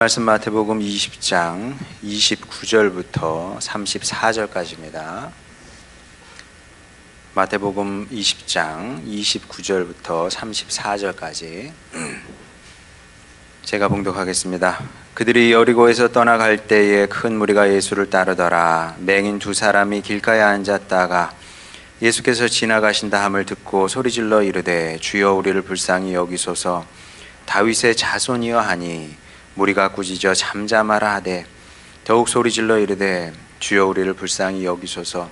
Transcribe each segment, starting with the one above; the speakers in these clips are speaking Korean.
말씀 마태복음 20장 29절부터 34절까지입니다. 마태복음 20장 29절부터 34절까지 제가 봉독하겠습니다. 그들이 여리고에서 떠나갈 때에 큰 무리가 예수를 따르더라. 맹인 두 사람이 길가에 앉았다가 예수께서 지나가신다 함을 듣고 소리질러 이르되 주여 우리를 불쌍히 여기소서. 다윗의 자손이여 하니 무리가 꾸짖어 잠잠하라 하되 더욱 소리질러 이르되 주여 우리를 불쌍히 여기소서.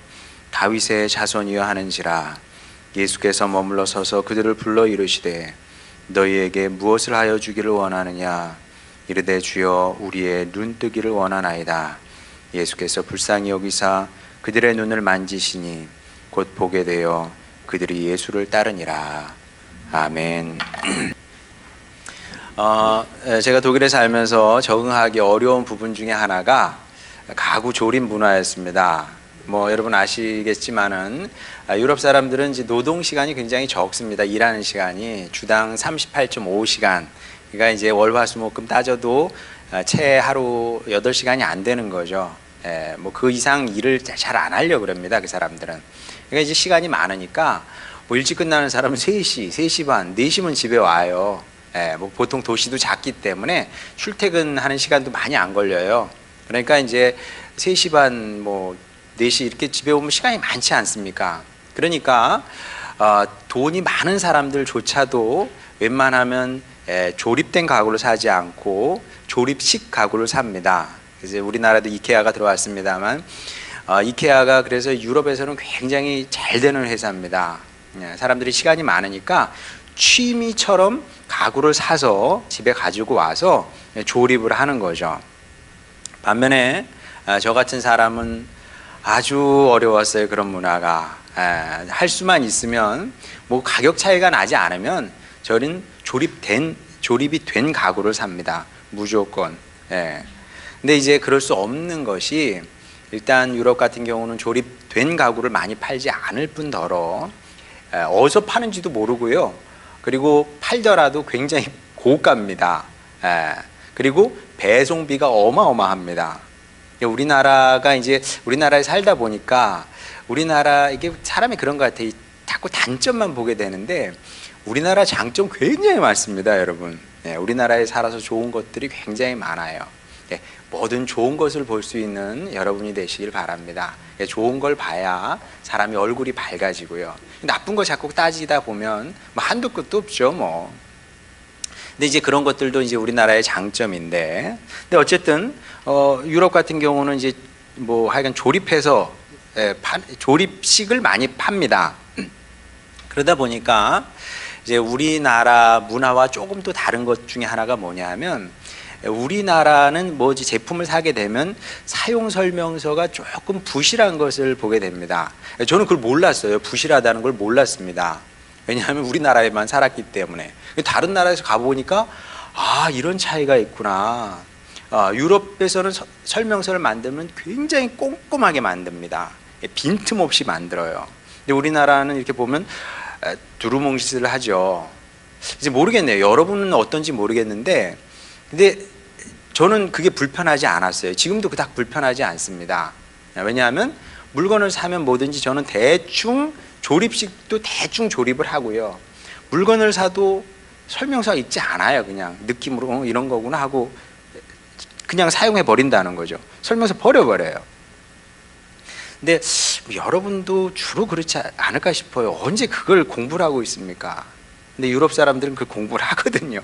다윗의 자손이여 하는지라. 예수께서 머물러 서서 그들을 불러 이르시되 너희에게 무엇을 하여 주기를 원하느냐. 이르되 주여 우리의 눈뜨기를 원하나이다. 예수께서 불쌍히 여기사 그들의 눈을 만지시니 곧 보게 되어 그들이 예수를 따르니라. 아멘. 제가 독일에 살면서 적응하기 어려운 부분 중에 하나가 가구 조립 문화였습니다. 여러분 아시겠지만은 유럽 사람들은 이제 노동 시간이 굉장히 적습니다. 일하는 시간이 주당 38.5시간. 그러니까 이제 월화수목금 따져도 채 하루 8시간이 안 되는 거죠. 그 이상 일을 잘 안 하려고 그럽니다. 그 사람들은. 그러니까 이제 시간이 많으니까 일찍 끝나는 사람은 3시, 3시 반, 4시면 집에 와요. 보통 도시도 작기 때문에 출퇴근하는 시간도 많이 안 걸려요. 그러니까 이제 3시 반, 4시 이렇게 집에 오면 시간이 많지 않습니까? 그러니까 돈이 많은 사람들조차도 웬만하면 조립된 가구를 사지 않고 조립식 가구를 삽니다. 그래서 우리나라도 이케아가 들어왔습니다만 이케아가 그래서 유럽에서는 굉장히 잘 되는 회사입니다. 사람들이 시간이 많으니까 취미처럼 가구를 사서 집에 가지고 와서 조립을 하는 거죠. 반면에 저 같은 사람은 아주 어려웠어요. 그런 문화가. 할 수만 있으면 가격 차이가 나지 않으면 저는 조립이 된 가구를 삽니다. 무조건. 근데 이제 그럴 수 없는 것이 일단 유럽 같은 경우는 조립된 가구를 많이 팔지 않을 뿐더러 어디서 파는지도 모르고요. 그리고 팔더라도 굉장히 고가입니다. 그리고 배송비가 어마어마합니다. 우리나라에 살다 보니까 이게 사람이 그런 것 같아요. 자꾸 단점만 보게 되는데 우리나라 장점 굉장히 많습니다, 여러분. 우리나라에 살아서 좋은 것들이 굉장히 많아요. 뭐든 좋은 것을 볼 수 있는 여러분이 되시길 바랍니다. 좋은 걸 봐야 사람이 얼굴이 밝아지고요. 나쁜 거 자꾸 따지다 보면 한도 끝도 없죠, 근데 이제 그런 것들도 이제 우리나라의 장점인데, 근데 어쨌든 유럽 같은 경우는 이제 하여간 조립해서 조립식을 많이 팝니다. 그러다 보니까 이제 우리나라 문화와 조금 또 다른 것 중에 하나가 뭐냐면, 우리나라는 제품을 사게 되면 사용 설명서가 조금 부실한 것을 보게 됩니다. 저는 그걸 몰랐어요. 부실하다는 걸 몰랐습니다. 왜냐하면 우리나라에만 살았기 때문에. 다른 나라에서 가보니까 이런 차이가 있구나. 유럽에서는 설명서를 만들면 굉장히 꼼꼼하게 만듭니다. 빈틈없이 만들어요. 근데 우리나라는 이렇게 보면 두루뭉실을 하죠. 이제 모르겠네요. 여러분은 어떤지 모르겠는데, 근데 저는 그게 불편하지 않았어요. 지금도 그닥 불편하지 않습니다. 왜냐하면 물건을 사면 뭐든지 저는 대충 조립식도 대충 조립을 하고요. 물건을 사도 설명서가 있지 않아요. 그냥 느낌으로 이런 거구나 하고 그냥 사용해 버린다는 거죠. 설명서 버려버려요. 근데 여러분도 주로 그렇지 않을까 싶어요. 언제 그걸 공부를 하고 있습니까? 근데 유럽 사람들은 그 공부를 하거든요.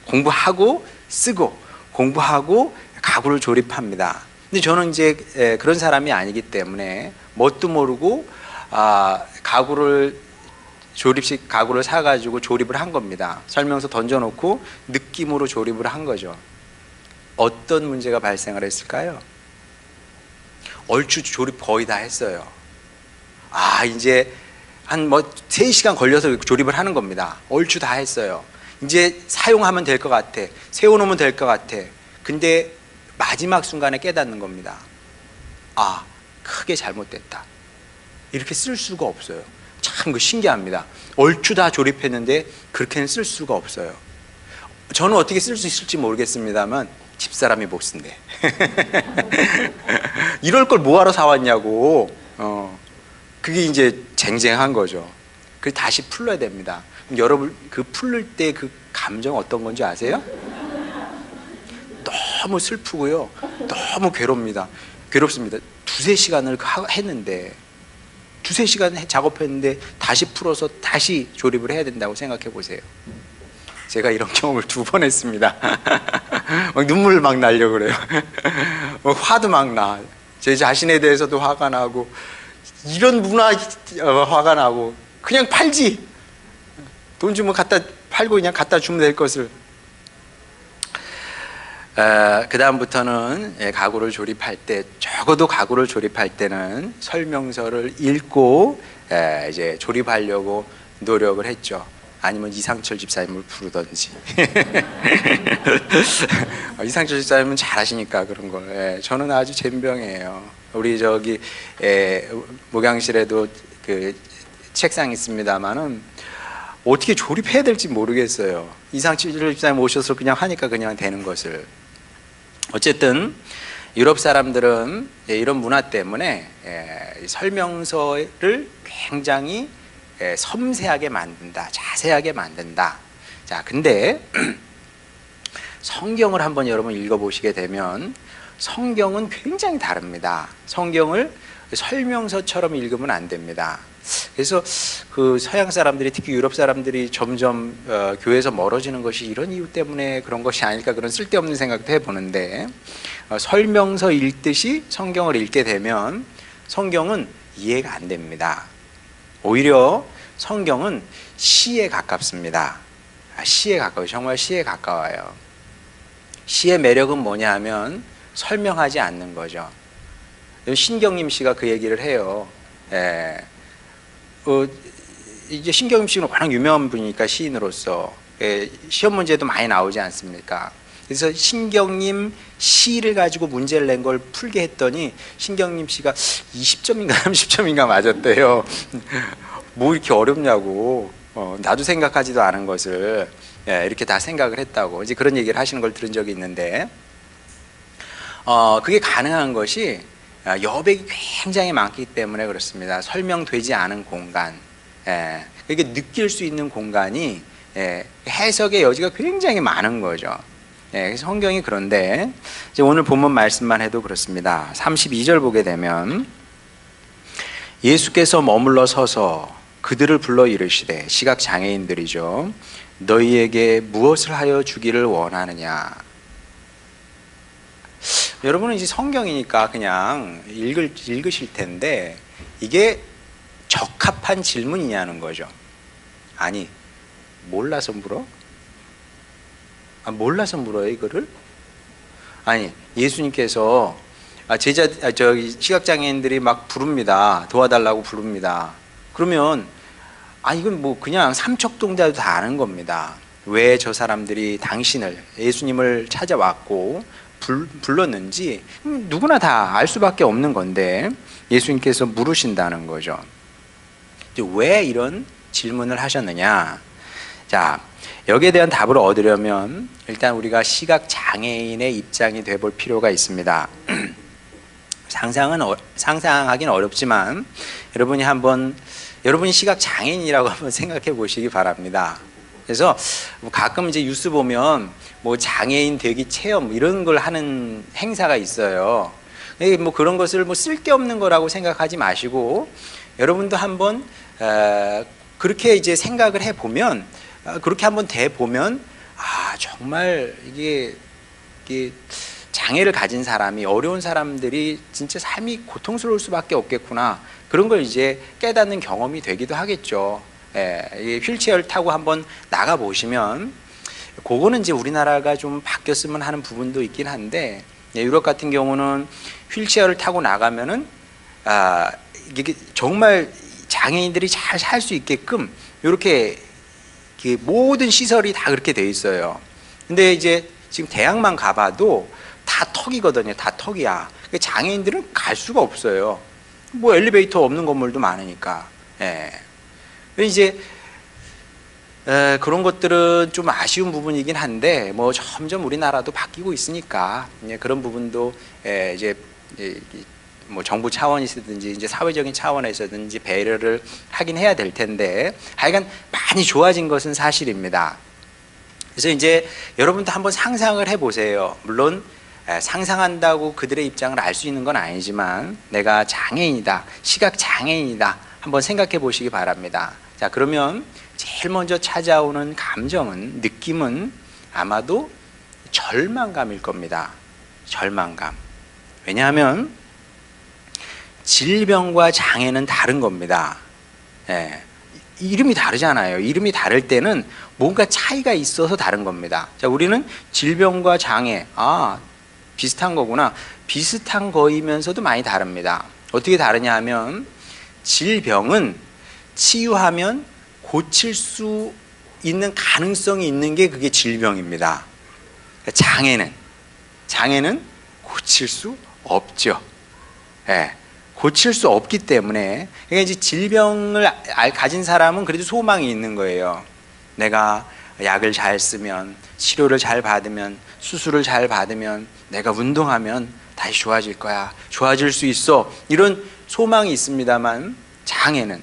공부하고 쓰고 공부하고 가구를 조립합니다. 근데 저는 이제 그런 사람이 아니기 때문에 뭣도 모르고 조립식 가구를 사가지고 조립을 한 겁니다. 설명서 던져놓고 느낌으로 조립을 한 거죠. 어떤 문제가 발생을 했을까요? 얼추 조립 거의 다 했어요. 이제 한 3시간 걸려서 조립을 하는 겁니다. 얼추 다 했어요. 이제 사용하면 될 것 같아. 세워놓으면 될 것 같아. 근데 마지막 순간에 깨닫는 겁니다. 크게 잘못됐다. 이렇게 쓸 수가 없어요. 참 신기합니다. 얼추 다 조립했는데 그렇게는 쓸 수가 없어요. 저는 어떻게 쓸 수 있을지 모르겠습니다만 집사람이 못 쓴대. 이럴 걸 뭐하러 사왔냐고. 그게 이제 쟁쟁한 거죠. 그래서 다시 풀러야 됩니다. 여러분 그 풀릴 때 그 감정 어떤 건지 아세요? 너무 슬프고요. 너무 괴롭습니다. 두세 시간을 했는데 두세 시간 작업했는데 다시 풀어서 다시 조립을 해야 된다고 생각해 보세요. 제가 이런 경험을 2번 했습니다. 막 눈물 막 나려고 그래요. 화도 막 나. 제 자신에 대해서도 화가 나고 이런 문화 화가 나고 그냥 팔지. 돈 주면 갖다 팔고 그냥 갖다 주면 될 것을. 그 다음부터는 가구를 조립할 때 적어도 가구를 조립할 때는 설명서를 읽고 이제 조립하려고 노력을 했죠. 아니면 이상철 집사님을 부르던지. 이상철 집사님은 잘하시니까 그런 걸. 저는 아주 젬병이에요. 우리 저기 목양실에도 그 책상 있습니다만은 어떻게 조립해야 될지 모르겠어요. 이상철 집사님 오셔서 그냥 하니까 그냥 되는 것을. 어쨌든 유럽 사람들은 이런 문화 때문에 설명서를 굉장히 섬세하게 만든다, 자세하게 만든다. 자, 근데 성경을 한번 여러분 읽어보시게 되면 성경은 굉장히 다릅니다. 성경을 설명서처럼 읽으면 안 됩니다. 그래서 그 서양 사람들이, 특히 유럽 사람들이 점점 교회에서 멀어지는 것이 이런 이유 때문에 그런 것이 아닐까, 그런 쓸데없는 생각도 해보는데, 설명서 읽듯이 성경을 읽게 되면 성경은 이해가 안 됩니다. 오히려 성경은 시에 가깝습니다. 시에 가까워요. 정말 시에 가까워요. 시의 매력은 뭐냐 하면 설명하지 않는 거죠. 신경림 씨가 그 얘기를 해요. 이제 신경림 씨는 워낙 유명한 분이니까 시인으로서 시험 문제도 많이 나오지 않습니까? 그래서 신경림 시를 가지고 문제를 낸 걸 풀게 했더니 신경림 씨가 20점인가 30점인가 맞았대요. 뭐 이렇게 어렵냐고. 나도 생각하지도 않은 것을 이렇게 다 생각을 했다고 이제 그런 얘기를 하시는 걸 들은 적이 있는데, 그게 가능한 것이 여백이 굉장히 많기 때문에 그렇습니다. 설명되지 않은 공간, 이게 느낄 수 있는 공간이 해석의 여지가 굉장히 많은 거죠. 그래서 성경이 그런데 이제 오늘 본문 말씀만 해도 그렇습니다. 32절 보게 되면 예수께서 머물러 서서 그들을 불러 이르시되, 시각 장애인들이죠, 너희에게 무엇을 하여 주기를 원하느냐. 여러분은 이제 성경이니까 그냥 읽으실 텐데 이게 적합한 질문이냐는 거죠. 아니, 몰라서 물어? 몰라서 물어요 이거를? 아니, 예수님께서 저기 시각장애인들이 막 부릅니다. 도와달라고 부릅니다. 그러면 이건 뭐 그냥 삼척동자도 다 아는 겁니다. 왜 저 사람들이 당신을, 예수님을 찾아왔고 불렀는지 누구나 다 알 수밖에 없는 건데 예수님께서 물으신다는 거죠. 왜 이런 질문을 하셨느냐? 자, 여기에 대한 답을 얻으려면 일단 우리가 시각 장애인의 입장이 되볼 필요가 있습니다. 상상하기는 어렵지만 여러분이 시각 장애인이라고 한번 생각해 보시기 바랍니다. 그래서 가끔 이제 뉴스 보면 뭐 장애인 되기 체험 이런 걸 하는 행사가 있어요. 뭐 그런 것을 뭐 쓸데없는 거라고 생각하지 마시고 여러분도 한번 그렇게 이제 생각을 해 보면, 그렇게 한번 돼 보면 정말 이게 장애를 가진 사람이, 어려운 사람들이 진짜 삶이 고통스러울 수밖에 없겠구나, 그런 걸 이제 깨닫는 경험이 되기도 하겠죠. 휠체어를 타고 한번 나가 보시면 그거는 이제 우리나라가 좀 바뀌었으면 하는 부분도 있긴 한데, 유럽 같은 경우는 휠체어를 타고 나가면은 이게 정말 장애인들이 잘 살 수 있게끔 이렇게 모든 시설이 다 그렇게 돼 있어요. 근데 이제 지금 대학만 가봐도 다 턱이거든요. 다 턱이야. 장애인들은 갈 수가 없어요. 뭐 엘리베이터 없는 건물도 많으니까. 이제 그런 것들은 좀 아쉬운 부분이긴 한데 뭐 점점 우리나라도 바뀌고 있으니까 그런 부분도 이제 뭐 정부 차원이든지 이제 사회적인 차원에서든지 배려를 하긴 해야 될 텐데 하여간 많이 좋아진 것은 사실입니다. 그래서 이제 여러분도 한번 상상을 해보세요. 물론 상상한다고 그들의 입장을 알 수 있는 건 아니지만 내가 장애인이다, 시각 장애인이다 한번 생각해 보시기 바랍니다. 자, 그러면 제일 먼저 찾아오는 감정은, 느낌은 아마도 절망감일 겁니다. 절망감. 왜냐하면 질병과 장애는 다른 겁니다. 이름이 다르잖아요. 이름이 다를 때는 뭔가 차이가 있어서 다른 겁니다. 자, 우리는 질병과 장애, 비슷한 거구나. 비슷한 거이면서도 많이 다릅니다. 어떻게 다르냐 하면 질병은 치유하면 고칠 수 있는 가능성이 있는 게 그게 질병입니다. 장애는 고칠 수 없죠. 고칠 수 없기 때문에, 그러니까 이제 질병을 가진 사람은 그래도 소망이 있는 거예요. 내가 약을 잘 쓰면, 치료를 잘 받으면, 수술을 잘 받으면, 내가 운동하면 다시 좋아질 거야. 좋아질 수 있어. 이런 소망이 있습니다만 장애는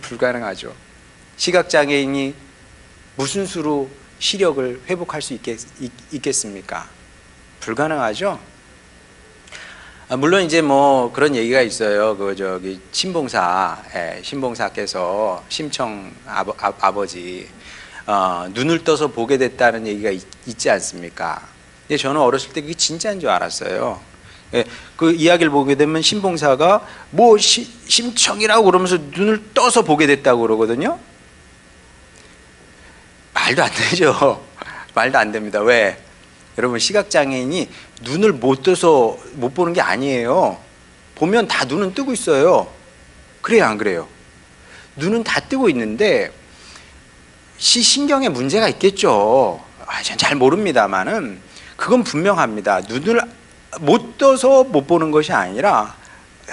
불가능하죠. 시각장애인이 무슨 수로 시력을 회복할 수 있겠습니까? 불가능하죠. 물론 이제 뭐 그런 얘기가 있어요. 신봉사께서 심청 아버지 눈을 떠서 보게 됐다는 얘기가 있지 않습니까? 근데 저는 어렸을 때 그게 진짜인 줄 알았어요. 그 이야기를 보게 되면 신봉사가 뭐 심청이라고 그러면서 눈을 떠서 보게 됐다고 그러거든요. 말도 안 되죠. 말도 안 됩니다. 왜? 여러분, 시각장애인이 눈을 못 떠서 못 보는 게 아니에요. 보면 다 눈은 뜨고 있어요. 그래요, 안 그래요? 눈은 다 뜨고 있는데 시신경에 문제가 있겠죠. 전 잘 모릅니다만은 그건 분명합니다. 눈을 못 떠서 못 보는 것이 아니라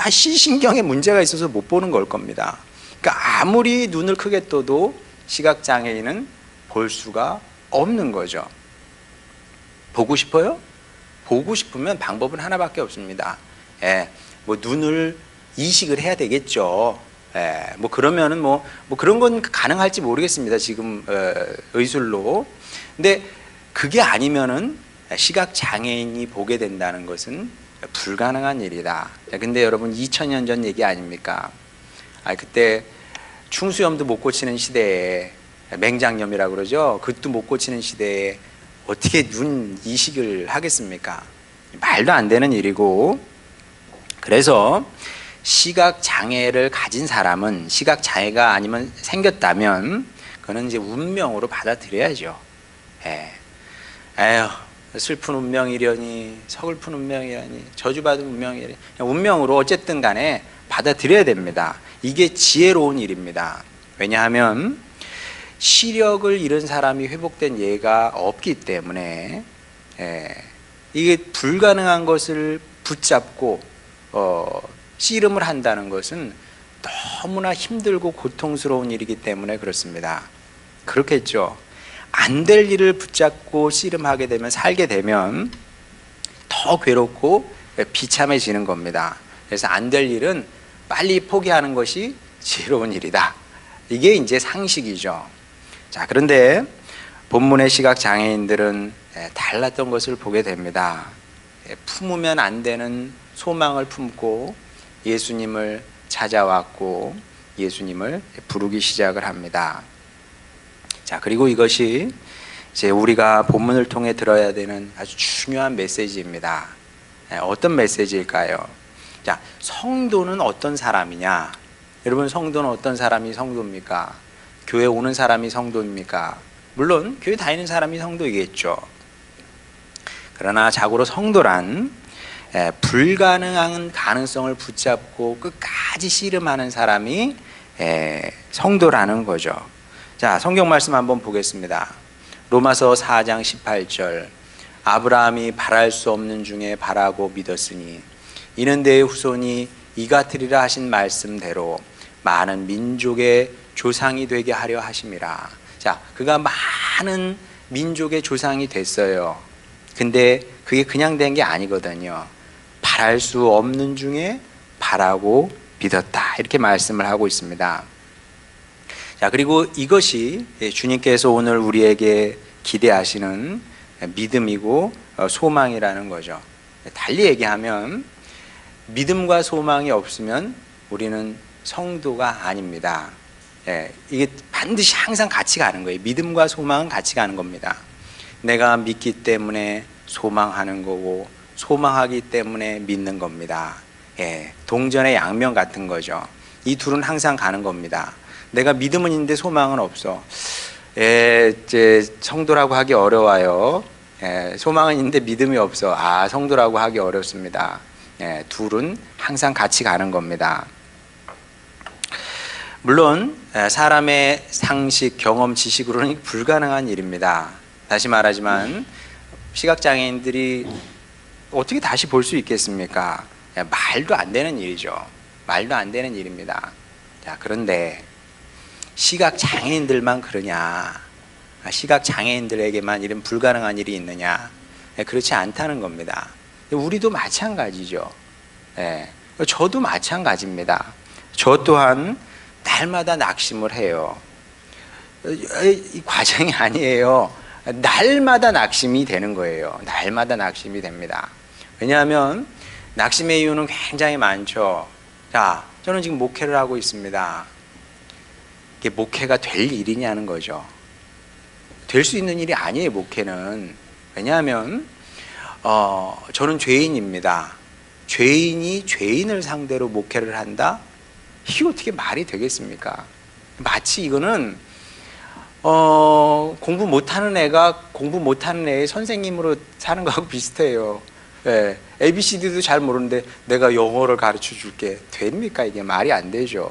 시신경에 문제가 있어서 못 보는 걸 겁니다. 그러니까 아무리 눈을 크게 떠도 시각장애인은 볼 수가 없는 거죠. 보고 싶어요? 보고 싶으면 방법은 하나밖에 없습니다. 뭐 눈을 이식을 해야 되겠죠. 뭐 그러면은 뭐 그런 건 가능할지 모르겠습니다. 지금 의술로. 근데 그게 아니면은 시각 장애인이 보게 된다는 것은 불가능한 일이다. 근데 여러분 2000년 전 얘기 아닙니까? 그때 충수염도 못 고치는 시대에, 맹장염이라고 그러죠. 그것도 못 고치는 시대에 어떻게 눈 이식을 하겠습니까? 말도 안 되는 일이고, 그래서 시각 장애를 가진 사람은, 시각 장애가 아니면 생겼다면 그거는 이제 운명으로 받아들여야죠. 에휴, 슬픈 운명이려니, 서글픈 운명이려니, 저주받은 운명이려니, 운명으로 어쨌든 간에 받아들여야 됩니다. 이게 지혜로운 일입니다. 왜냐하면 시력을 잃은 사람이 회복된 예가 없기 때문에 이게 불가능한 것을 붙잡고 씨름을 한다는 것은 너무나 힘들고 고통스러운 일이기 때문에 그렇습니다. 그렇겠죠. 안 될 일을 붙잡고 씨름하게 되면, 살게 되면 더 괴롭고 비참해지는 겁니다. 그래서 안 될 일은 빨리 포기하는 것이 지혜로운 일이다. 이게 이제 상식이죠. 자, 그런데 본문의 시각 장애인들은 달랐던 것을 보게 됩니다. 품으면 안 되는 소망을 품고 예수님을 찾아왔고 예수님을 부르기 시작을 합니다. 자, 그리고 이것이 이제 우리가 본문을 통해 들어야 되는 아주 중요한 메시지입니다. 어떤 메시지일까요? 자, 성도는 어떤 사람이냐? 여러분, 성도는 어떤 사람이 성도입니까? 교회 오는 사람이 성도입니까? 물론 교회 다니는 사람이 성도이겠죠. 그러나 자고로 성도란 불가능한 가능성을 붙잡고 끝까지 씨름하는 사람이 성도라는 거죠. 자, 성경 말씀 한번 보겠습니다. 로마서 4장 18절. 아브라함이 바랄 수 없는 중에 바라고 믿었으니 이는 그의 후손이 이같으리라 하신 말씀대로 많은 민족의 조상이 되게 하려 하심이라. 자, 그가 많은 민족의 조상이 됐어요. 근데 그게 그냥 된 게 아니거든요. 바랄 수 없는 중에 바라고 믿었다, 이렇게 말씀을 하고 있습니다. 자, 그리고 이것이 주님께서 오늘 우리에게 기대하시는 믿음이고 소망이라는 거죠. 달리 얘기하면 믿음과 소망이 없으면 우리는 성도가 아닙니다. 이게 반드시 항상 같이 가는 거예요. 믿음과 소망은 같이 가는 겁니다. 내가 믿기 때문에 소망하는 거고 소망하기 때문에 믿는 겁니다. 동전의 양면 같은 거죠. 이 둘은 항상 가는 겁니다. 내가 믿음은 있는데 소망은 없어. 이제 성도라고 하기 어려워요. 소망은 있는데 믿음이 없어. 성도라고 하기 어렵습니다. 둘은 항상 같이 가는 겁니다. 물론 사람의 상식, 경험, 지식으로는 불가능한 일입니다. 다시 말하지만 시각장애인들이 어떻게 다시 볼 수 있겠습니까? 말도 안 되는 일이죠. 말도 안 되는 일입니다. 자, 그런데 시각장애인들만 그러냐? 시각장애인들에게만 이런 불가능한 일이 있느냐? 그렇지 않다는 겁니다. 우리도 마찬가지죠. 저도 마찬가지입니다. 저 또한 날마다 낙심을 해요. 이 과정이 아니에요. 날마다 낙심이 되는 거예요. 날마다 낙심이 됩니다. 왜냐하면 낙심의 이유는 굉장히 많죠. 자, 저는 지금 목회를 하고 있습니다. 이게 목회가 될 일이냐는 거죠. 될 수 있는 일이 아니에요, 목회는. 왜냐하면 저는 죄인입니다. 죄인이 죄인을 상대로 목회를 한다? 이게 어떻게 말이 되겠습니까? 마치 이거는 공부 못하는 애가 공부 못하는 애의 선생님으로 사는 거하고 비슷해요. ABCD도 잘 모르는데 내가 영어를 가르쳐 줄게. 됩니까? 이게 말이 안 되죠.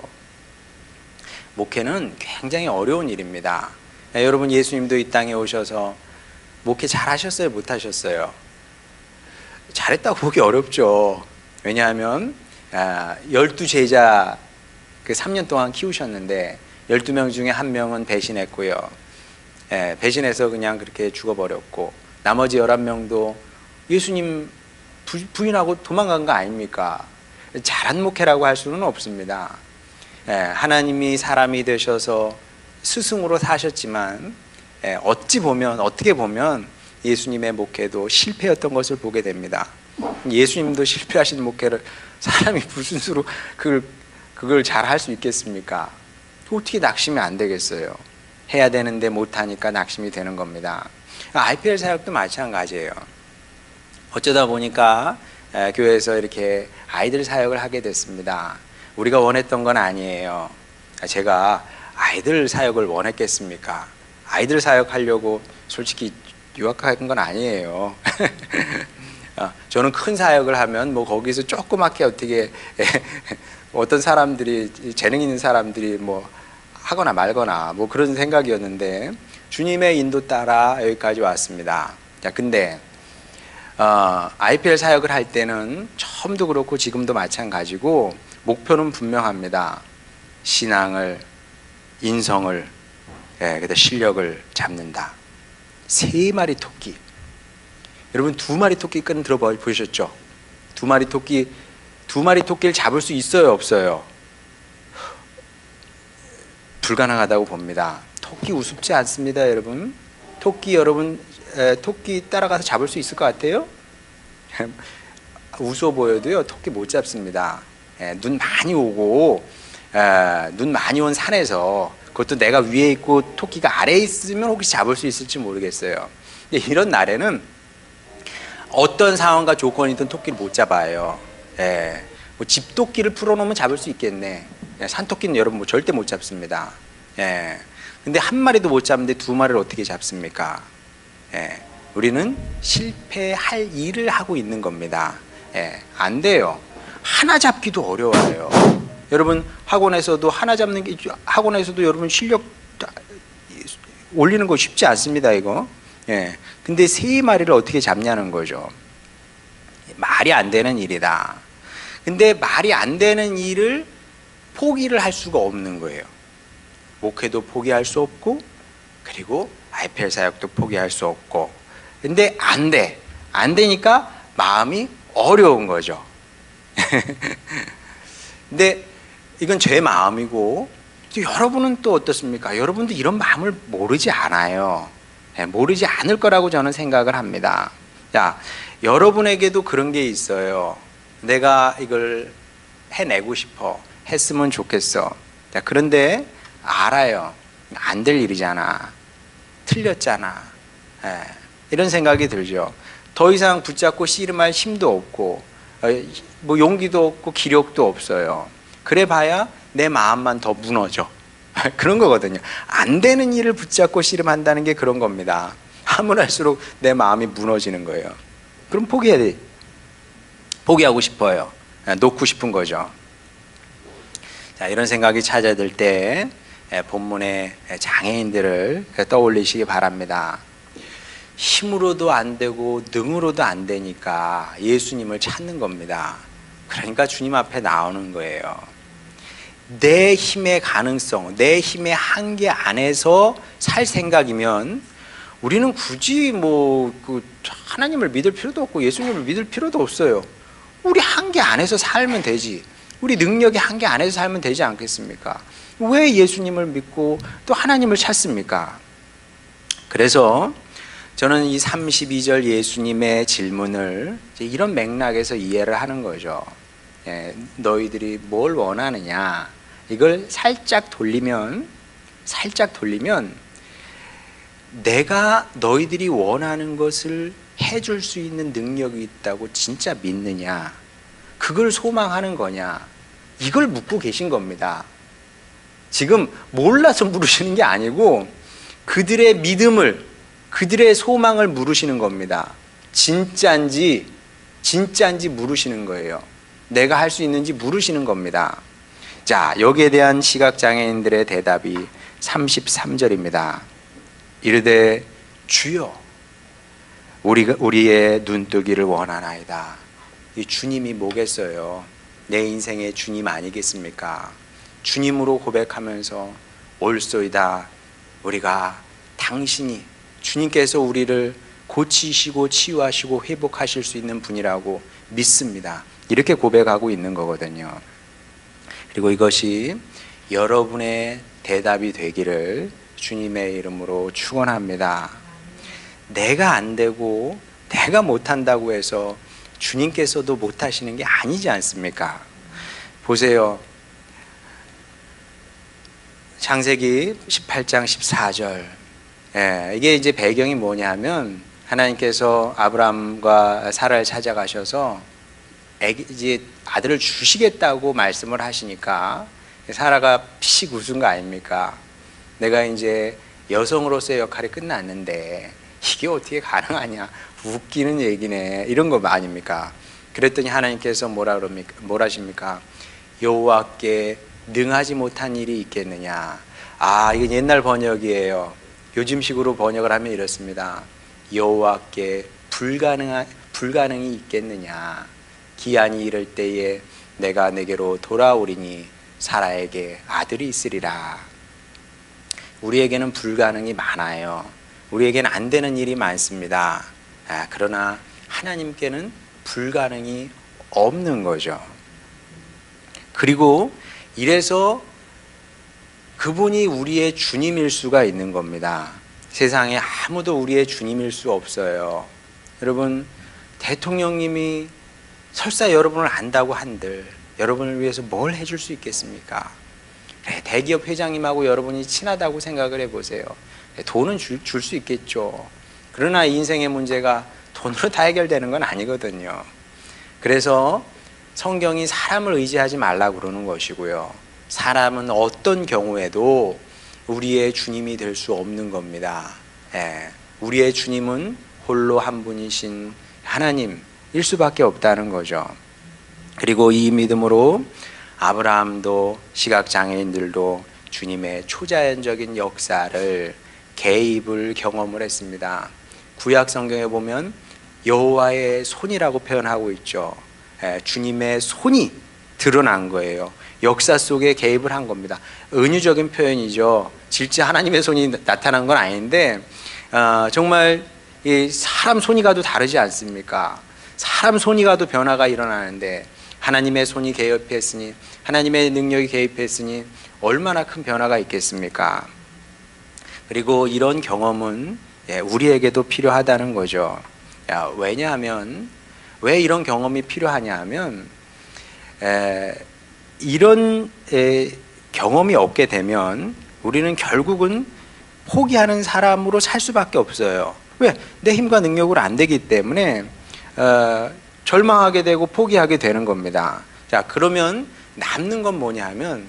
목회는 굉장히 어려운 일입니다. 여러분, 예수님도 이 땅에 오셔서 목회 잘 하셨어요? 못 하셨어요? 잘했다고 보기 어렵죠. 왜냐하면 12제자 3년 동안 키우셨는데 12명 중에 1명은 배신했고요. 배신해서 그냥 그렇게 죽어버렸고, 나머지 11명도 예수님 부인하고 도망간 거 아닙니까? 잘한 목회라고 할 수는 없습니다. 하나님이 사람이 되셔서 스승으로 사셨지만 어떻게 보면 예수님의 목회도 실패였던 것을 보게 됩니다. 예수님도 실패하신 목회를 사람이 무슨 수로 그걸 잘 할 수 있겠습니까? 어떻게 낙심이 안 되겠어요? 해야 되는데 못하니까 낙심이 되는 겁니다. IPL 사역도 마찬가지예요. 어쩌다 보니까 교회에서 이렇게 아이들 사역을 하게 됐습니다. 우리가 원했던 건 아니에요. 제가 아이들 사역을 원했겠습니까? 아이들 사역하려고 솔직히 유학한 건 아니에요. 저는 큰 사역을 하면 뭐 거기서 조그맣게 어떻게 어떤 사람들이, 재능 있는 사람들이 뭐 하거나 말거나 뭐 그런 생각이었는데 주님의 인도 따라 여기까지 왔습니다. 자, 근데 IPL 사역을 할 때는 처음도 그렇고 지금도 마찬가지고 목표는 분명합니다. 신앙을, 인성을, 그다음 실력을 잡는다. 3마리 토끼. 여러분, 2마리 토끼 끈 들어보셨죠? 2마리 토끼를 잡을 수 있어요, 없어요? 불가능하다고 봅니다. 토끼 우습지 않습니다, 여러분. 토끼 따라가서 잡을 수 있을 것 같아요? 우스워 보여도요, 토끼 못 잡습니다. 눈 많이 오고, 눈 많이 온 산에서, 그것도 내가 위에 있고 토끼가 아래에 있으면 혹시 잡을 수 있을지 모르겠어요. 근데 이런 날에는 어떤 상황과 조건이든 토끼를 못 잡아요. 뭐 집토끼를 풀어놓으면 잡을 수 있겠네. 산토끼는 여러분 뭐 절대 못 잡습니다. 근데 한 마리도 못 잡는데 2마리를 어떻게 잡습니까? 우리는 실패할 일을 하고 있는 겁니다. 안 돼요. 하나 잡기도 어려워요. 여러분, 학원에서도 하나 잡는 게, 학원에서도 여러분 실력 올리는 거 쉽지 않습니다, 이거. 근데 3마리를 어떻게 잡냐는 거죠. 말이 안 되는 일이다. 근데 말이 안 되는 일을 포기를 할 수가 없는 거예요. 목회도 포기할 수 없고, 그리고 IPL 사역도 포기할 수 없고. 근데 안 돼. 안 되니까 마음이 어려운 거죠. 근데 이건 제 마음이고, 또 여러분은 또 어떻습니까? 여러분도 이런 마음을 모르지 않아요. 모르지 않을 거라고 저는 생각을 합니다. 자, 여러분에게도 그런 게 있어요. 내가 이걸 해내고 싶어. 했으면 좋겠어. 자, 그런데 알아요. 안 될 일이잖아. 틀렸잖아. 이런 생각이 들죠. 더 이상 붙잡고 씨름할 힘도 없고, 뭐 용기도 없고 기력도 없어요. 그래 봐야 내 마음만 더 무너져. 그런 거거든요. 안 되는 일을 붙잡고 씨름한다는 게 그런 겁니다. 하면 할수록 내 마음이 무너지는 거예요. 그럼 포기해야 돼. 포기하고 싶어요. 놓고 싶은 거죠. 자, 이런 생각이 찾아들 때 본문의 장애인들을 떠올리시기 바랍니다. 힘으로도 안 되고 능으로도 안 되니까 예수님을 찾는 겁니다. 그러니까 주님 앞에 나오는 거예요. 내 힘의 가능성, 내 힘의 한계 안에서 살 생각이면 우리는 굳이 하나님을 믿을 필요도 없고 예수님을 믿을 필요도 없어요. 우리 한계 안에서 살면 되지. 우리 능력의 한계 안에서 살면 되지 않겠습니까? 왜 예수님을 믿고 또 하나님을 찾습니까? 그래서 저는 이 32절 예수님의 질문을 이런 맥락에서 이해를 하는 거죠. 너희들이 뭘 원하느냐? 이걸 살짝 돌리면 내가 너희들이 원하는 것을 해줄 수 있는 능력이 있다고 진짜 믿느냐? 그걸 소망하는 거냐? 이걸 묻고 계신 겁니다. 지금 몰라서 물으시는 게 아니고 그들의 믿음을, 그들의 소망을 물으시는 겁니다. 진짜인지 물으시는 거예요. 내가 할 수 있는지 물으시는 겁니다. 자, 여기에 대한 시각장애인들의 대답이 33절입니다. 이르되 주여 우리의 눈뜨기를 원하나이다. 이 주님이 뭐겠어요? 내 인생의 주님 아니겠습니까? 주님으로 고백하면서 올소이다. 우리가 주님께서 우리를 고치시고 치유하시고 회복하실 수 있는 분이라고 믿습니다. 이렇게 고백하고 있는 거거든요. 그리고 이것이 여러분의 대답이 되기를 주님의 이름으로 축원합니다. 내가 안 되고 내가 못한다고 해서 주님께서도 못하시는 게 아니지 않습니까? 보세요. 창세기 18장 14절. 이게 이제 배경이 뭐냐면 하나님께서 아브라함과 사라를 찾아가셔서 이제 아들을 주시겠다고 말씀을 하시니까 사라가 피식 웃은 거 아닙니까? 내가 이제 여성으로서의 역할이 끝났는데 이게 어떻게 가능하냐? 웃기는 얘기네. 이런 거 아닙니까? 그랬더니 하나님께서 뭐라 하십니까? 여호와께 능하지 못한 일이 있겠느냐? 이건 옛날 번역이에요. 요즘식으로 번역을 하면 이렇습니다. 여호와께 불가능이 있겠느냐? 기한이 이를 때에 내가 내게로 돌아오리니 사라에게 아들이 있으리라. 우리에게는 불가능이 많아요. 우리에게는 안 되는 일이 많습니다. 그러나 하나님께는 불가능이 없는 거죠. 그리고 이래서 그분이 우리의 주님일 수가 있는 겁니다. 세상에 아무도 우리의 주님일 수 없어요. 여러분, 대통령님이 설사 여러분을 안다고 한들 여러분을 위해서 뭘 해줄 수 있겠습니까? 대기업 회장님하고 여러분이 친하다고 생각을 해보세요. 돈은 줄 수 있겠죠. 그러나 인생의 문제가 돈으로 다 해결되는 건 아니거든요. 그래서 성경이 사람을 의지하지 말라고 그러는 것이고요. 사람은 어떤 경우에도 우리의 주님이 될 수 없는 겁니다. 우리의 주님은 홀로 한 분이신 하나님일 수밖에 없다는 거죠. 그리고 이 믿음으로 아브라함도 시각장애인들도 주님의 초자연적인 역사를 개입을 경험을 했습니다. 구약 성경에 보면 여호와의 손이라고 표현하고 있죠. 주님의 손이 드러난 거예요. 역사 속에 개입을 한 겁니다. 은유적인 표현이죠. 실제 하나님의 손이 나타난 건 아닌데 정말 이 사람 손이 가도 다르지 않습니까? 사람 손이 가도 변화가 일어나는데 하나님의 손이 개입했으니, 하나님의 능력이 개입했으니 얼마나 큰 변화가 있겠습니까? 그리고 이런 경험은 우리에게도 필요하다는 거죠. 왜냐하면, 왜 이런 경험이 필요하냐 하면 이런 경험이 없게 되면 우리는 결국은 포기하는 사람으로 살 수밖에 없어요. 왜? 내 힘과 능력으로 안 되기 때문에 절망하게 되고 포기하게 되는 겁니다. 자, 그러면 남는 건 뭐냐 하면,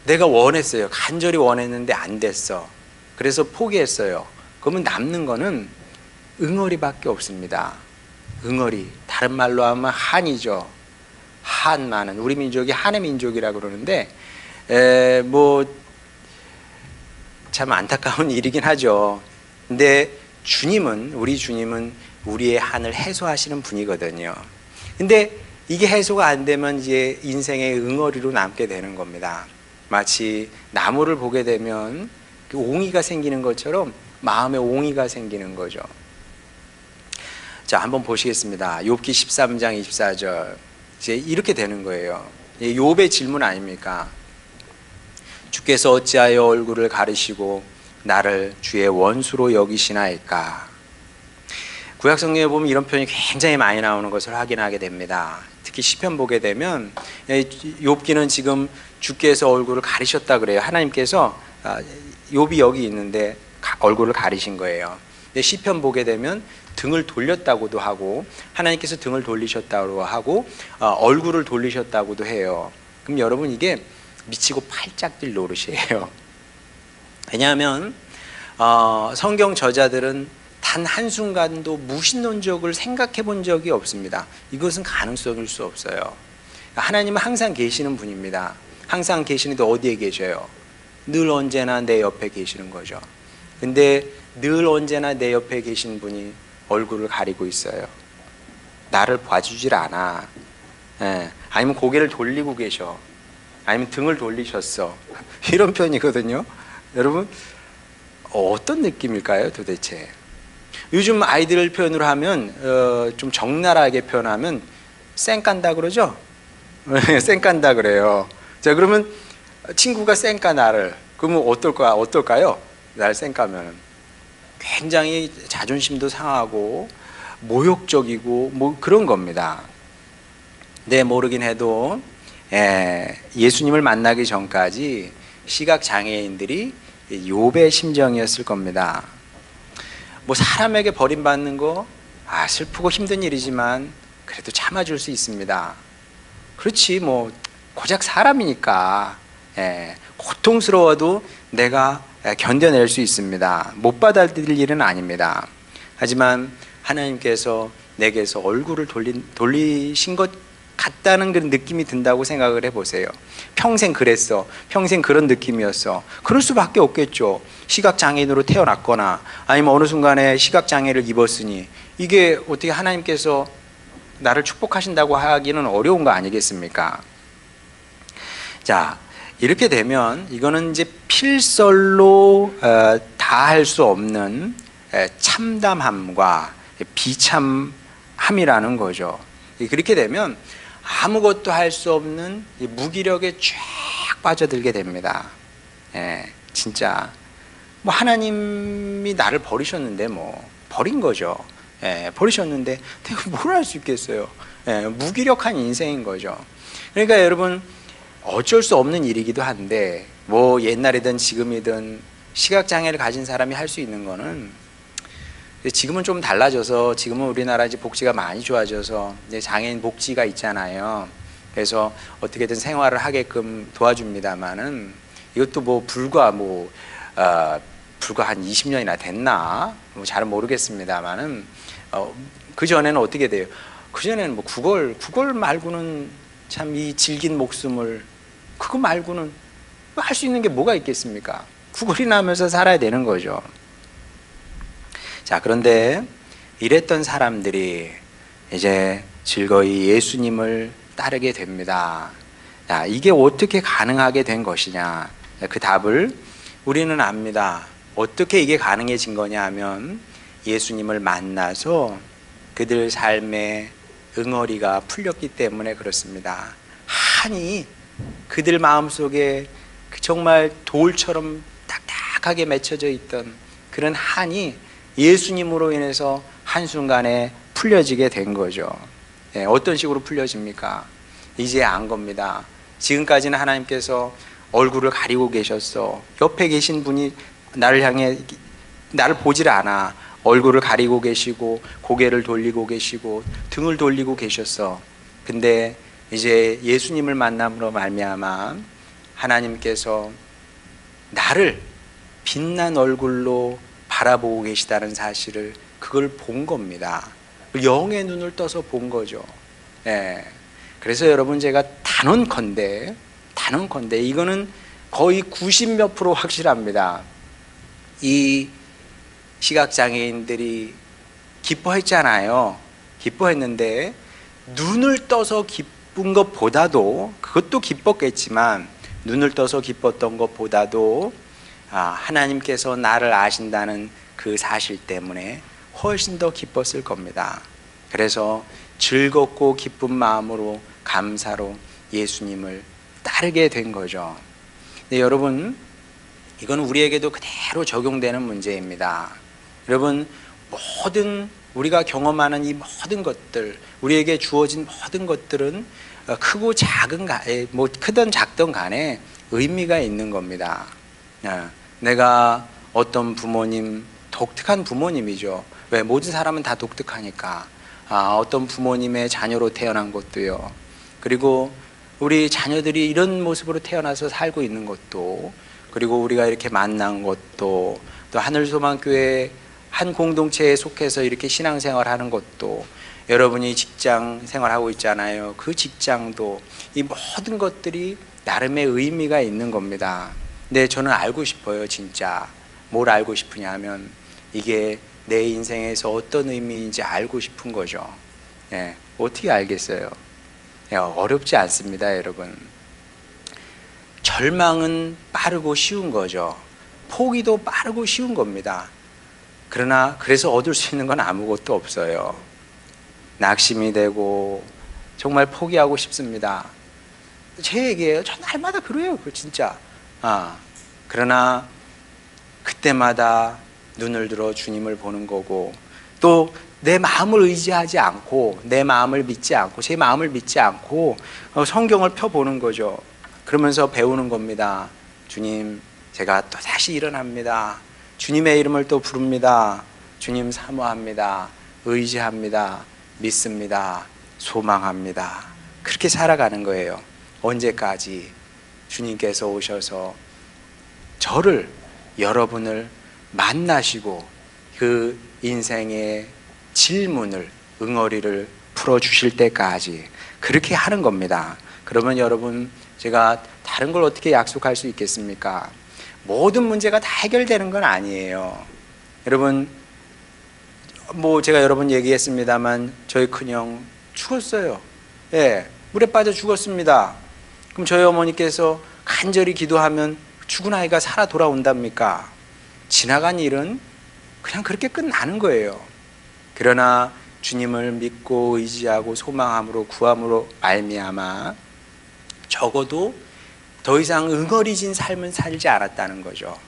내가 원했어요. 간절히 원했는데 안 됐어. 그래서 포기했어요. 그러면 남는 거는 응어리밖에 없습니다. 응어리. 다른 말로 하면 한이죠. 한만은. 우리 민족이 한의 민족이라고 그러는데 참 안타까운 일이긴 하죠. 근데 우리 주님은 우리의 한을 해소하시는 분이거든요. 근데 이게 해소가 안 되면 이제 인생의 응어리로 남게 되는 겁니다. 마치 나무를 보게 되면 옹이가 생기는 것처럼 마음에 옹이가 생기는 거죠. 자, 한번 보시겠습니다. 욥기 13장 24절. 이제 이렇게 되는 거예요. 욥의 질문 아닙니까? 주께서 어찌하여 얼굴을 가리시고 나를 주의 원수로 여기시나이까? 구약 성경에 보면 이런 표현이 굉장히 많이 나오는 것을 확인하게 됩니다. 특히 시편 보게 되면 욥기는 지금 주께서 얼굴을 가리셨다 그래요. 하나님께서 욥이 여기 있는데 얼굴을 가리신 거예요. 근데 시편 보게 되면 등을 돌렸다고도 하고, 하나님께서 등을 돌리셨다고 하고 얼굴을 돌리셨다고도 해요. 그럼 여러분, 이게 미치고 팔짝 뛸 노릇이에요. 왜냐하면 성경 저자들은 단 한순간도 무신론적을 생각해 본 적이 없습니다. 이것은 가능성일 수 없어요. 하나님은 항상 계시는 분입니다. 항상 계시는데 어디에 계셔요? 늘 언제나 내 옆에 계시는 거죠. 근데 늘 언제나 내 옆에 계신 분이 얼굴을 가리고 있어요. 나를 봐주질 않아. 아니면 고개를 돌리고 계셔. 아니면 등을 돌리셨어. 이런 편이거든요. 여러분, 어떤 느낌일까요, 도대체? 요즘 아이들 표현으로 하면 좀 적나라하게 표현하면 쌩깐다 그러죠? 쌩깐다 그래요. 자, 그러면 친구가 쌩까 나를, 그러면 어떨까요? 나를 쌩까면 굉장히 자존심도 상하고 모욕적이고 뭐 그런 겁니다. 네, 모르긴 해도 예수님을 만나기 전까지 시각장애인들이 욥의 심정이었을 겁니다. 뭐 사람에게 버림받는 거 슬프고 힘든 일이지만 그래도 참아줄 수 있습니다. 그렇지, 뭐 고작 사람이니까 고통스러워도 내가 견뎌낼 수 있습니다. 못 받아들일 일은 아닙니다. 하지만 하나님께서 내게서 얼굴을 돌리신 것 같다는 그런 느낌이 든다고 생각을 해보세요. 평생 그랬어. 평생 그런 느낌이었어. 그럴 수밖에 없겠죠. 시각장애인으로 태어났거나 아니면 어느 순간에 시각장애를 입었으니 이게 어떻게 하나님께서 나를 축복하신다고 하기는 어려운 거 아니겠습니까? 자, 이렇게 되면 이거는 이제 필설로 다 할 수 없는 참담함과 비참함이라는 거죠. 그렇게 되면 아무것도 할 수 없는 무기력에 쫙 빠져들게 됩니다. 진짜 뭐 하나님이 나를 버리셨는데 뭐 버린 거죠. 버리셨는데 내가 뭘 할 수 있겠어요. 무기력한 인생인 거죠. 그러니까 여러분, 어쩔 수 없는 일이기도 한데 뭐 옛날이든 지금이든 시각장애를 가진 사람이 할 수 있는 거는, 지금은 좀 달라져서 지금은 우리나라 이제 복지가 많이 좋아져서 이제 장애인 복지가 있잖아요. 그래서 어떻게든 생활을 하게끔 도와줍니다만은 이것도 뭐 불과 한 20년이나 됐나? 뭐 잘은 모르겠습니다만은 그 전에는 어떻게 돼요? 그 전에는 뭐 국어를 말고는 참 이 질긴 목숨을, 그거 말고는 할 수 있는 게 뭐가 있겠습니까? 국어리나 하면서 살아야 되는 거죠. 자, 그런데 이랬던 사람들이 이제 즐거이 예수님을 따르게 됩니다. 자, 이게 어떻게 가능하게 된 것이냐? 그 답을 우리는 압니다. 어떻게 이게 가능해진 거냐 하면 예수님을 만나서 그들 삶에 응어리가 풀렸기 때문에 그렇습니다. 한이 그들 마음속에 정말 돌처럼 딱딱하게 맺혀져 있던 그런 한이 예수님으로 인해서 한순간에 풀려지게 된 거죠. 예, 어떤 식으로 풀려집니까? 이제 안 겁니다. 지금까지는 하나님께서 얼굴을 가리고 계셨어. 옆에 계신 분이 나를 향해 나를 보질 않아. 얼굴을 가리고 계시고 고개를 돌리고 계시고 등을 돌리고 계셨어. 근데 이제 예수님을 만남으로 말미암아 하나님께서 나를 빛난 얼굴로 바라보고 계시다는 사실을 그걸 본 겁니다. 영의 눈을 떠서 본 거죠. 예. 그래서 여러분 제가 단언컨대 이거는 거의 90몇 프로 확실합니다. 이 시각장애인들이 기뻐했잖아요. 기뻐했는데 눈을 떠서 기쁜 것보다도, 그것도 기뻤겠지만 눈을 떠서 기뻤던 것보다도 하나님께서 나를 아신다는 그 사실 때문에 훨씬 더 기뻤을 겁니다. 그래서 즐겁고 기쁜 마음으로 감사로 예수님을 따르게 된 거죠. 근데 여러분, 이건 우리에게도 그대로 적용되는 문제입니다. 여러분, 모든 우리가 경험하는 이 모든 것들, 우리에게 주어진 모든 것들은 크고 작은 뭐 크든 작든 간에 의미가 있는 겁니다. 내가 어떤 부모님, 독특한 부모님이죠. 왜? 모든 사람은 다 독특하니까. 어떤 부모님의 자녀로 태어난 것도요. 그리고 우리 자녀들이 이런 모습으로 태어나서 살고 있는 것도, 그리고 우리가 이렇게 만난 것도, 또 하늘소망교회 한 공동체에 속해서 이렇게 신앙생활하는 것도, 여러분이 직장 생활하고 있잖아요. 그 직장도, 이 모든 것들이 나름의 의미가 있는 겁니다. 근데 저는 알고 싶어요. 진짜 뭘 알고 싶으냐 하면 이게 내 인생에서 어떤 의미인지 알고 싶은 거죠. 예, 어떻게 알겠어요? 예, 어렵지 않습니다, 여러분. 절망은 빠르고 쉬운 거죠. 포기도 빠르고 쉬운 겁니다. 그러나 그래서 얻을 수 있는 건 아무것도 없어요. 낙심이 되고 정말 포기하고 싶습니다. 제 얘기예요. 저 날마다 그래요. 진짜. 그러나 그때마다 눈을 들어 주님을 보는 거고, 또 내 마음을 의지하지 않고, 내 마음을 믿지 않고, 제 마음을 믿지 않고 성경을 펴보는 거죠. 그러면서 배우는 겁니다. 주님, 제가 또 다시 일어납니다. 주님의 이름을 또 부릅니다. 주님 사모합니다. 의지합니다. 믿습니다. 소망합니다. 그렇게 살아가는 거예요. 언제까지? 주님께서 오셔서 저를, 여러분을 만나시고 그 인생의 질문을, 응어리를 풀어주실 때까지 그렇게 하는 겁니다. 그러면 여러분, 제가 다른 걸 어떻게 약속할 수 있겠습니까? 모든 문제가 다 해결되는 건 아니에요. 여러분, 뭐 제가 여러 번 얘기했습니다만 저희 큰형 죽었어요. 예, 물에 빠져 죽었습니다. 그럼 저희 어머니께서 간절히 기도하면 죽은 아이가 살아 돌아온답니까? 지나간 일은 그냥 그렇게 끝나는 거예요. 그러나 주님을 믿고 의지하고 소망함으로 구함으로 말미암아 적어도 더 이상 응어리진 삶은 살지 않았다는 거죠.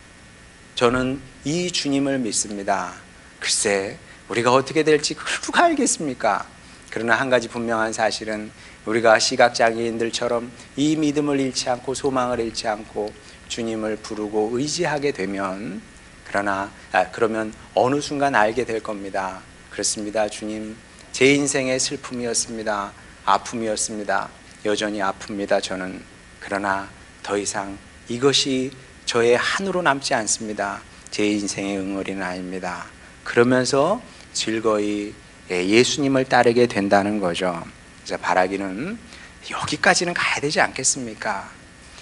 저는 이 주님을 믿습니다. 글쎄, 우리가 어떻게 될지 누가 알겠습니까? 그러나 한 가지 분명한 사실은 우리가 시각장애인들처럼 이 믿음을 잃지 않고 소망을 잃지 않고 주님을 부르고 의지하게 되면, 그러면 어느 순간 알게 될 겁니다. 그렇습니다. 주님, 제 인생의 슬픔이었습니다. 아픔이었습니다. 여전히 아픕니다. 저는. 그러나 더 이상 이것이 저의 한으로 남지 않습니다. 제 인생의 응어리는 아닙니다. 그러면서 즐거이 예수님을 따르게 된다는 거죠. 그래서 바라기는 여기까지는 가야 되지 않겠습니까?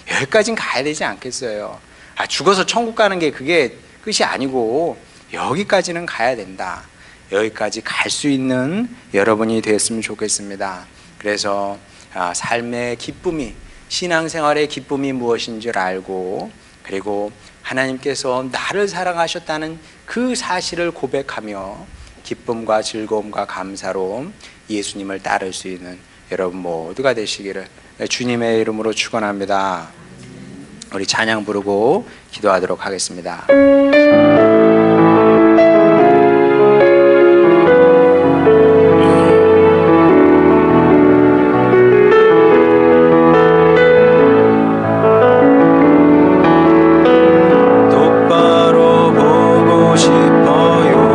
여기까지는 가야 되지 않겠어요? 죽어서 천국 가는 게 그게 끝이 아니고 여기까지는 가야 된다. 여기까지 갈 수 있는 여러분이 되었으면 좋겠습니다. 그래서 삶의 기쁨이, 신앙생활의 기쁨이 무엇인 줄 알고, 그리고 하나님께서 나를 사랑하셨다는 그 사실을 고백하며 기쁨과 즐거움과 감사로 예수님을 따를 수 있는 여러분 모두가 되시기를 주님의 이름으로 축원합니다. 우리 찬양 부르고 기도하도록 하겠습니다. 똑바로 보고 싶어요.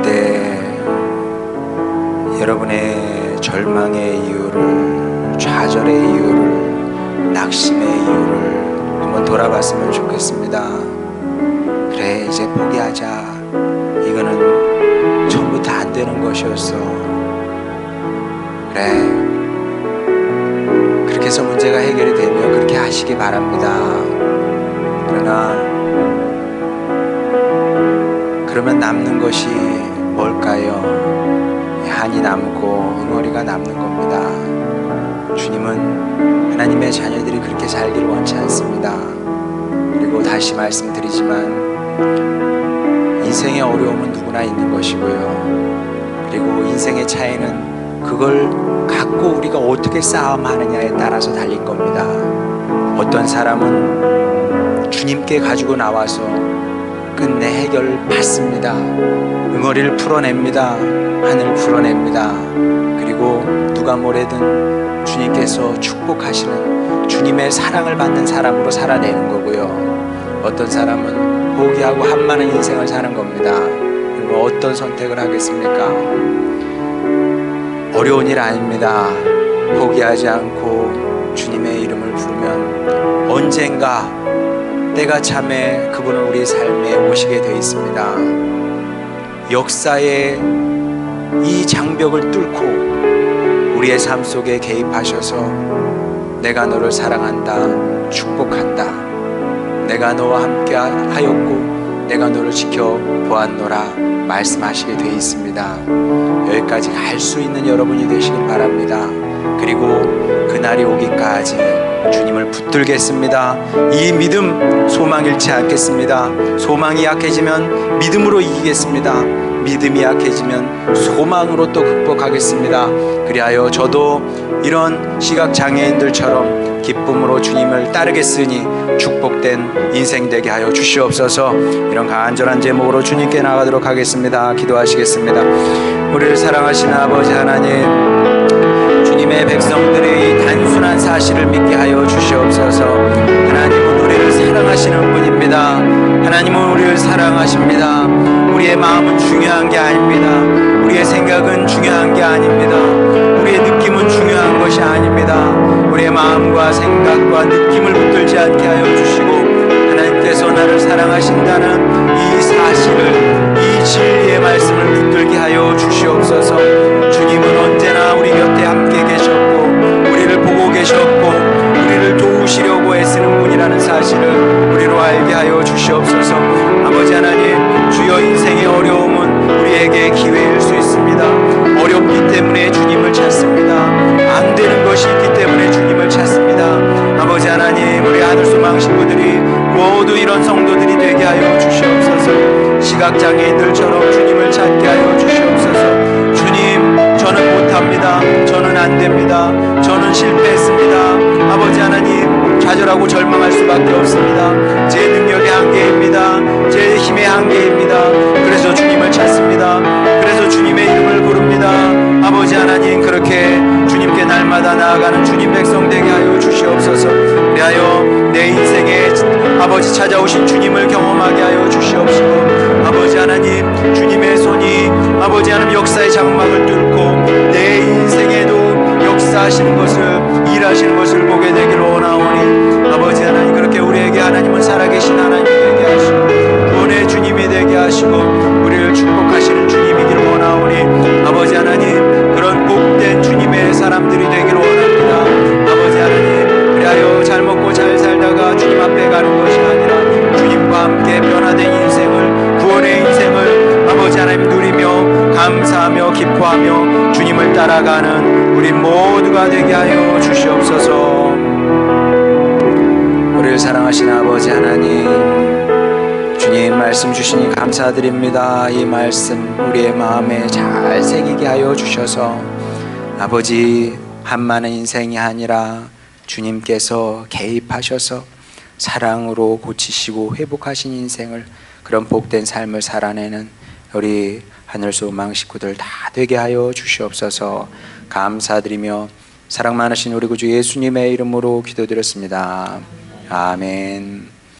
그때 여러분의 절망의 이유를, 좌절의 이유를, 낙심의 이유를 한번 돌아봤으면 좋겠습니다. 그래, 이제 포기하자. 이거는 처음부터 안 되는 것이었어. 그래, 그렇게 해서 문제가 해결이 되면 그렇게 하시기 바랍니다. 그러나 그러면 남는 것이 뭘까요? 한이 남고 응어리가 남는 겁니다. 주님은 하나님의 자녀들이 그렇게 살기를 원치 않습니다. 그리고 다시 말씀드리지만 인생의 어려움은 누구나 있는 것이고요. 그리고 인생의 차이는 그걸 갖고 우리가 어떻게 싸움하느냐에 따라서 달린 겁니다. 어떤 사람은 주님께 가지고 나와서 끝내 해결을 받습니다. 응어리를 풀어냅니다. 하늘을 풀어냅니다. 그리고 누가 뭐래든 주님께서 축복하시는 주님의 사랑을 받는 사람으로 살아내는 거고요. 어떤 사람은 포기하고 한많은 인생을 사는 겁니다. 그리고 어떤 선택을 하겠습니까? 어려운 일 아닙니다. 포기하지 않고 주님의 이름을 부르면 언젠가 때가 참에 그분은 우리 삶에 오시게 되어 있습니다. 역사의 이 장벽을 뚫고 우리의 삶 속에 개입하셔서 내가 너를 사랑한다, 축복한다, 내가 너와 함께 하였고 내가 너를 지켜보았노라 말씀하시게 되어 있습니다. 여기까지 갈 수 있는 여러분이 되시길 바랍니다. 그리고 그날이 오기까지 주님을 붙들겠습니다. 이 믿음 소망 잃지 않겠습니다. 소망이 약해지면 믿음으로 이기겠습니다. 믿음이 약해지면 소망으로 또 극복하겠습니다. 그리하여 저도 이런 시각장애인들처럼 기쁨으로 주님을 따르겠으니 축복된 인생 되게 하여 주시옵소서. 이런 간절한 제목으로 주님께 나가도록 하겠습니다. 기도하시겠습니다. 우리를 사랑하시는 아버지 하나님, 주님의 백성들의 단순한 사실을 믿게 하여 주시옵소서. 하나님은 우리를 사랑하시는 분입니다. 하나님은 우리를 사랑하십니다. 우리의 마음은 중요한 게 아닙니다. 우리의 생각은 중요한 게 아닙니다. 우리의 느낌은 중요한 것이 아닙니다. 우리의 마음과 생각과 느낌을 붙들지 않게 하여 주시고 하나님께서 나를 사랑하신다는 이 사실을, 이 진리의 말씀을 붙들게 하여 주시옵소서. 주님은 언제나 우리 곁에 함께 계셨고 우리를 보고 계셨고 우리를 도우시려고 애쓰는 분이라는 사실을 우리로 알게 하여 주시옵소서. 아버지 하나님, 주여 인생의 어려움은 우리에게 기회일 수 있습니다. 어렵기 때문에 주님을 찾습니다. 안 되는 것이 있기 때문에 주님을 찾습니다. 아버지 하나님, 우리 하늘소망 식구들이 모두 이런 성도들이 되게 하여 주시옵소서. 시각장애인들처럼 주님을 찾게 하여 주시옵소서. 주님, 저는 못합니다. 저는 안 됩니다. 저는 실패했습니다. 아버지 하나님, 좌절하고 절망할 수밖에 없습니다. 제 능력의 한계입니다. 제 힘의 한계입니다. 그래서 주님을 찾습니다. 그래서 주님의 이름을 부릅니다. 아버지 하나님, 그렇게 주님께 날마다 나아가는 주님 백성 되게 하여 주시옵소서. 그리하여 내 인생에 아버지 찾아오신 주님을 경험하게 하여 주시옵시고, 아버지 하나님, 주님의 손이 아버지 하나님 역사의 장막을 뚫고 내 인생에도 역사하시는 것을, 일하시는 것을 보게 되기를 원하오니, 아버지 하나님, 그렇게 우리에게 하나님은 살아계신 하나님이 되게 하시고 구원의 주님이 되게 하시고 우리를 축복하시는 주님이기를 원하오니, 아버지 하나님, 그런 복된 주님의 사람들이 되기를 원합니다. 아버지 하나님, 그리하여 잘 먹고 잘 살다가 주님 앞에 가는 것이 아니라 주님과 함께 변화된 인생을, 구원의 인생을 아버지 하나님 누리며 감사하며 기뻐하며 주님을 따라가는 우리 모두가 되게 하여 주시옵소서. 우리를 사랑하시는 아버지 하나님, 주님 말씀 주시니 감사드립니다. 이 말씀 우리의 마음에 잘 새기게 하여 주셔서 아버지, 한많은 인생이 아니라 주님께서 개입하셔서 사랑으로 고치시고 회복하신 인생을, 그런 복된 삶을 살아내는 우리 하늘소망 식구들 다 되게 하여 주시옵소서. 감사드리며 사랑 많으신 우리 구주 예수님의 이름으로 기도드렸습니다. 아멘.